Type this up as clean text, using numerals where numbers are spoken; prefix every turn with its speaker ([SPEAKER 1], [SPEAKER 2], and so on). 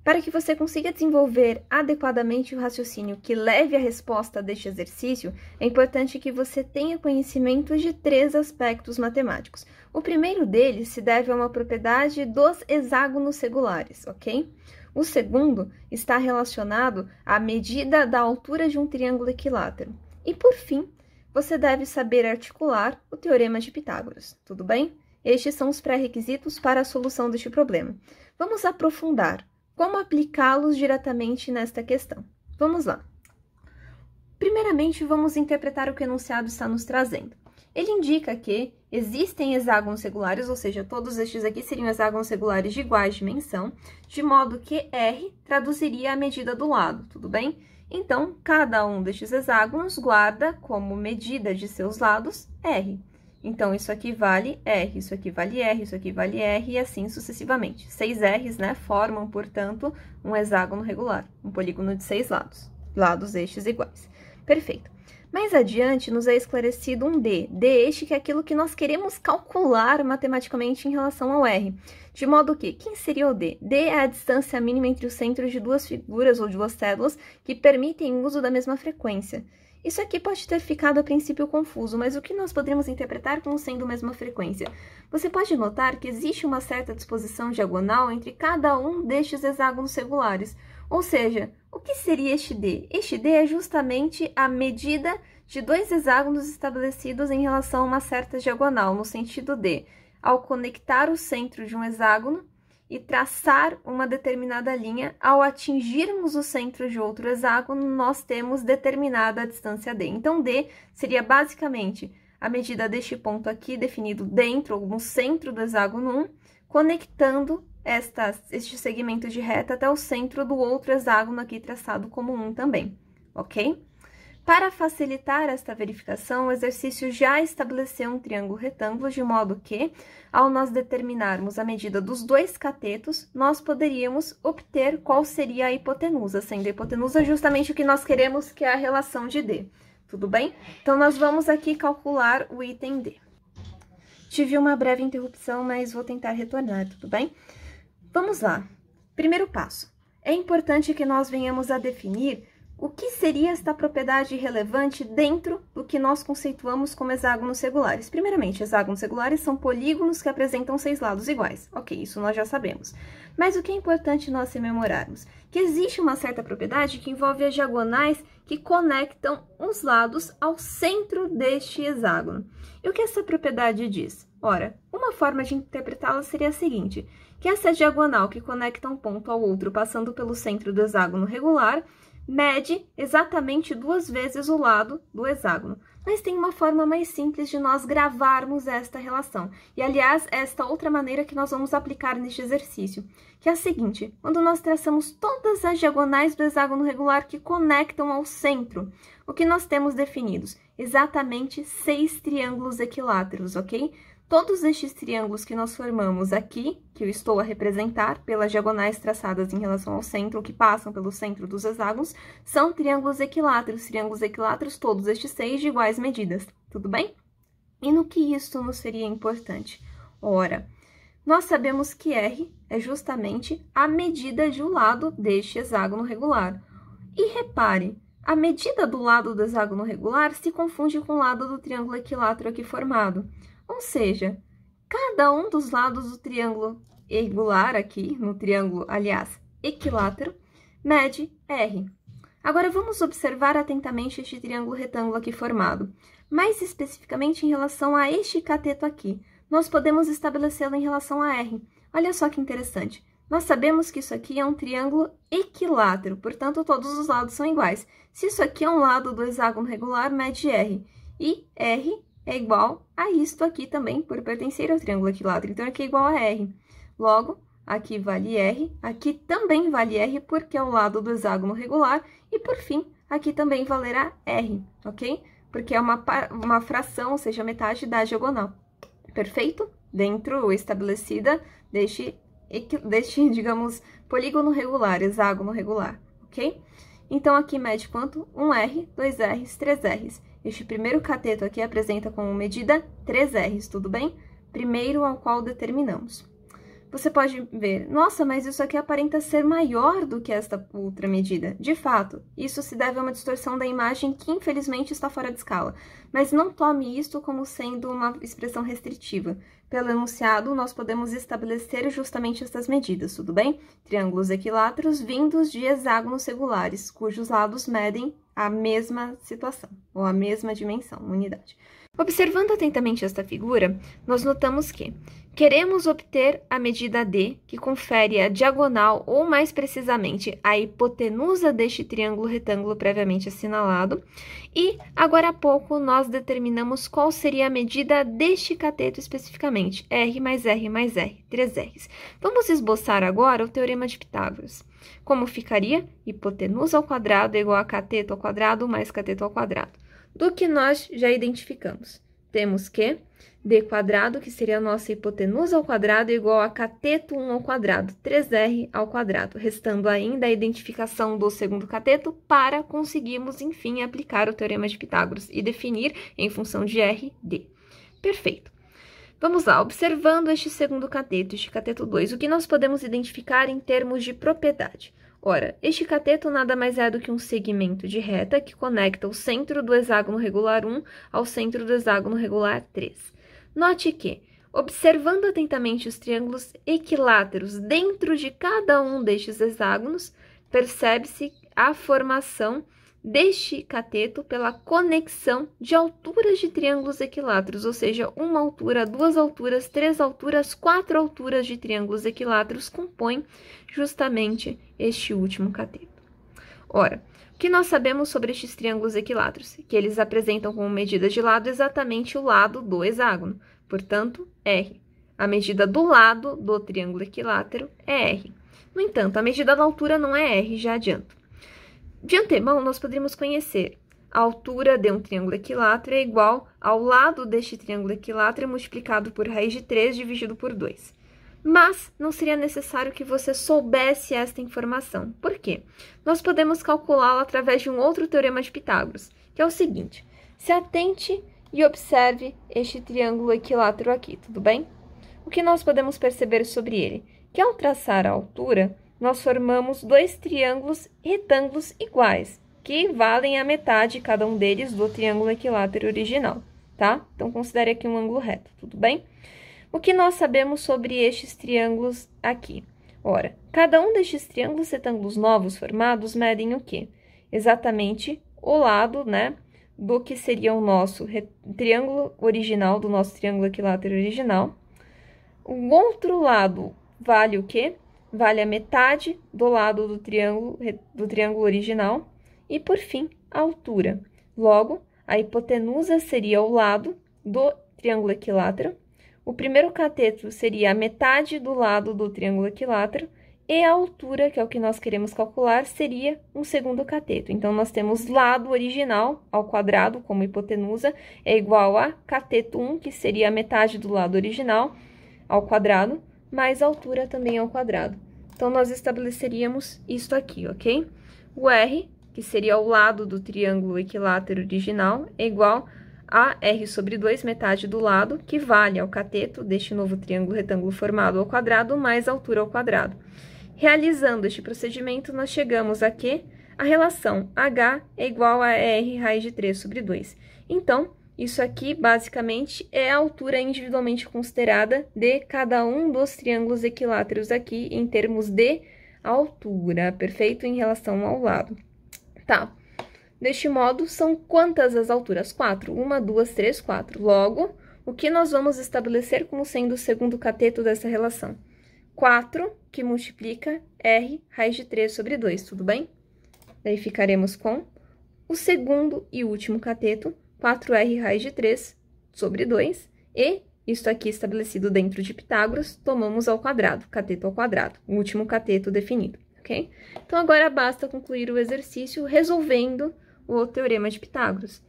[SPEAKER 1] Para que você consiga desenvolver adequadamente o raciocínio que leve à resposta deste exercício, é importante que você tenha conhecimento de 3 aspectos matemáticos. O primeiro deles se deve a uma propriedade dos hexágonos regulares, ok? O segundo está relacionado à medida da altura de um triângulo equilátero. E, por fim, você deve saber articular o Teorema de Pitágoras, tudo bem? Estes são os pré-requisitos para a solução deste problema. Vamos aprofundar. Como aplicá-los diretamente nesta questão? Vamos lá. Primeiramente, vamos interpretar o que o enunciado está nos trazendo. Ele indica que existem hexágonos regulares, ou seja, todos estes aqui seriam hexágonos regulares de iguais dimensão, de modo que R traduziria a medida do lado, tudo bem? Então, cada um destes hexágonos guarda como medida de seus lados R. Então, isso aqui vale R, isso aqui vale R, isso aqui vale R, e assim sucessivamente. 6 R's, né, formam, portanto, um hexágono regular, um polígono de 6 lados estes iguais. Perfeito. Mais adiante, nos é esclarecido um D. D este que é aquilo que nós queremos calcular matematicamente em relação ao R. De modo que, quem seria o D? D é a distância mínima entre os centros de duas figuras ou de duas cédulas que permitem o uso da mesma frequência. Isso aqui pode ter ficado a princípio confuso, mas o que nós poderíamos interpretar como sendo a mesma frequência? Você pode notar que existe uma certa disposição diagonal entre cada um destes hexágonos regulares. Ou seja, o que seria este D? Este D é justamente a medida de 2 hexágonos estabelecidos em relação a uma certa diagonal, no sentido de, ao conectar o centro de um hexágono e traçar uma determinada linha, ao atingirmos o centro de outro hexágono, nós temos determinada distância D. Então, D seria basicamente a medida deste ponto aqui, definido dentro ou no centro do hexágono 1, conectando este segmento de reta até o centro do outro hexágono aqui traçado como 1 também, ok? Para facilitar esta verificação, o exercício já estabeleceu um triângulo retângulo, de modo que, ao nós determinarmos a medida dos 2 catetos, nós poderíamos obter qual seria a hipotenusa, sendo a hipotenusa justamente o que nós queremos, que é a relação de D, tudo bem? Então, nós vamos aqui calcular o item D. Tive uma breve interrupção, mas vou tentar retornar, tudo bem? Vamos lá. Primeiro passo. É importante que nós venhamos a definir o que seria esta propriedade relevante dentro do que nós conceituamos como hexágonos regulares. Primeiramente, hexágonos regulares são polígonos que apresentam 6 lados iguais. Ok, isso nós já sabemos. Mas o que é importante nós rememorarmos? Que existe uma certa propriedade que envolve as diagonais que conectam os lados ao centro deste hexágono. E o que essa propriedade diz? Ora, uma forma de interpretá-la seria a seguinte, que essa diagonal que conecta um ponto ao outro passando pelo centro do hexágono regular mede exatamente 2 vezes o lado do hexágono. Mas tem uma forma mais simples de nós gravarmos esta relação. E, aliás, esta outra maneira que nós vamos aplicar neste exercício, que é a seguinte, quando nós traçamos todas as diagonais do hexágono regular que conectam ao centro, o que nós temos definidos? Exatamente 6 triângulos equiláteros, ok? Todos estes triângulos que nós formamos aqui, que eu estou a representar pelas diagonais traçadas em relação ao centro, que passam pelo centro dos hexágonos, são triângulos equiláteros, todos estes 6 de iguais medidas, tudo bem? E no que isso nos seria importante? Ora, nós sabemos que R é justamente a medida de um lado deste hexágono regular. E repare, a medida do lado do hexágono regular se confunde com o lado do triângulo equilátero aqui formado. Ou seja, cada um dos lados do triângulo regular aqui, no triângulo, aliás, equilátero, mede R. Agora, vamos observar atentamente este triângulo retângulo aqui formado. Mais especificamente em relação a este cateto aqui, nós podemos estabelecê-lo em relação a R. Olha só que interessante. Nós sabemos que isso aqui é um triângulo equilátero, portanto, todos os lados são iguais. Se isso aqui é um lado do hexágono regular, mede R. E R é igual a isto aqui também, por pertencer ao triângulo equilátero. Então, aqui é igual a R. Logo, aqui vale R, aqui também vale R, porque é o lado do hexágono regular. E, por fim, aqui também valerá R, ok? Porque é uma fração, ou seja, metade da diagonal. Perfeito? Dentro estabelecida deste, digamos, polígono regular, hexágono regular, ok? Então, aqui mede quanto? 1R, 2Rs, 3Rs. Este primeiro cateto aqui apresenta como medida 3 R's, tudo bem? Primeiro ao qual determinamos. você pode ver, nossa, mas isso aqui aparenta ser maior do que esta outra medida. De fato, isso se deve a uma distorção da imagem que, infelizmente, está fora de escala. Mas não tome isto como sendo uma expressão restritiva. Pelo enunciado, nós podemos estabelecer justamente estas medidas, tudo bem? Triângulos equiláteros vindos de hexágonos regulares, cujos lados medem a mesma situação, ou a mesma dimensão, unidade. Observando atentamente esta figura, nós notamos que queremos obter a medida D, que confere a diagonal, ou mais precisamente, a hipotenusa deste triângulo retângulo previamente assinalado, e agora há pouco nós determinamos qual seria a medida deste cateto especificamente, R mais R mais R, 3 R's. Vamos esboçar agora o teorema de Pitágoras. Como ficaria? Hipotenusa ao quadrado é igual a cateto ao quadrado mais cateto ao quadrado. Do que nós já identificamos. Temos que d quadrado, que seria a nossa hipotenusa ao quadrado, é igual a cateto 1 ao quadrado, 3r ao quadrado, restando ainda a identificação do segundo cateto para conseguirmos, enfim, aplicar o teorema de Pitágoras e definir em função de r, d. Perfeito. Vamos lá, observando este segundo cateto, este cateto 2, o que nós podemos identificar em termos de propriedade? Ora, este cateto nada mais é do que um segmento de reta que conecta o centro do hexágono regular 1 ao centro do hexágono regular 3. Note que, observando atentamente os triângulos equiláteros dentro de cada um destes hexágonos, percebe-se a formação deste cateto pela conexão de alturas de triângulos equiláteros, ou seja, uma altura, duas alturas, três alturas, quatro alturas de triângulos equiláteros compõem justamente este último cateto. Ora, o que nós sabemos sobre estes triângulos equiláteros? Que eles apresentam como medida de lado exatamente o lado do hexágono, portanto, R. A medida do lado do triângulo equilátero é R. No entanto, a medida da altura não é R, já adianto. De antemão, nós poderíamos conhecer a altura de um triângulo equilátero é igual ao lado deste triângulo equilátero multiplicado por raiz de 3 dividido por 2. Mas não seria necessário que você soubesse esta informação. Por quê? Nós podemos calculá-la através de um outro teorema de Pitágoras, que é o seguinte. Se atente e observe este triângulo equilátero aqui, tudo bem? O que nós podemos perceber sobre ele? Que ao traçar a altura, nós formamos dois triângulos retângulos iguais, que valem a metade, cada um deles, do triângulo equilátero original, tá? Então, considere aqui um ângulo reto, tudo bem? O que nós sabemos sobre estes triângulos aqui? Ora, cada um destes triângulos retângulos novos formados medem o quê? Exatamente o lado, né, do que seria o nosso triângulo original, do nosso triângulo equilátero original. O outro lado vale o quê? Vale a metade do lado do triângulo original. E, por fim, a altura. Logo, a hipotenusa seria o lado do triângulo equilátero. O primeiro cateto seria a metade do lado do triângulo equilátero. E a altura, que é o que nós queremos calcular, seria um segundo cateto. Então, nós temos lado original ao quadrado, como hipotenusa, é igual a cateto 1, que seria a metade do lado original ao quadrado, mais a altura também ao quadrado. Então, nós estabeleceríamos isto aqui, ok? O R, que seria o lado do triângulo equilátero original, é igual a R sobre 2, metade do lado, que vale ao cateto deste novo triângulo retângulo formado ao quadrado, mais a altura ao quadrado. Realizando este procedimento, nós chegamos a que a relação H é igual a R raiz de 3 sobre 2. Então, isso aqui, basicamente, é a altura individualmente considerada de cada um dos triângulos equiláteros aqui, em termos de altura, perfeito? Em relação ao lado. Tá. Deste modo, são quantas as alturas? 4. 1, 2, 3, 4. Logo, o que nós vamos estabelecer como sendo o segundo cateto dessa relação? 4, que multiplica R raiz de 3 sobre 2, tudo bem? Daí ficaremos com o segundo e último cateto, 4r raiz de 3 sobre 2, e, isto aqui estabelecido dentro de Pitágoras, tomamos ao quadrado, cateto ao quadrado, o último cateto definido, ok? Então, agora basta concluir o exercício resolvendo o teorema de Pitágoras.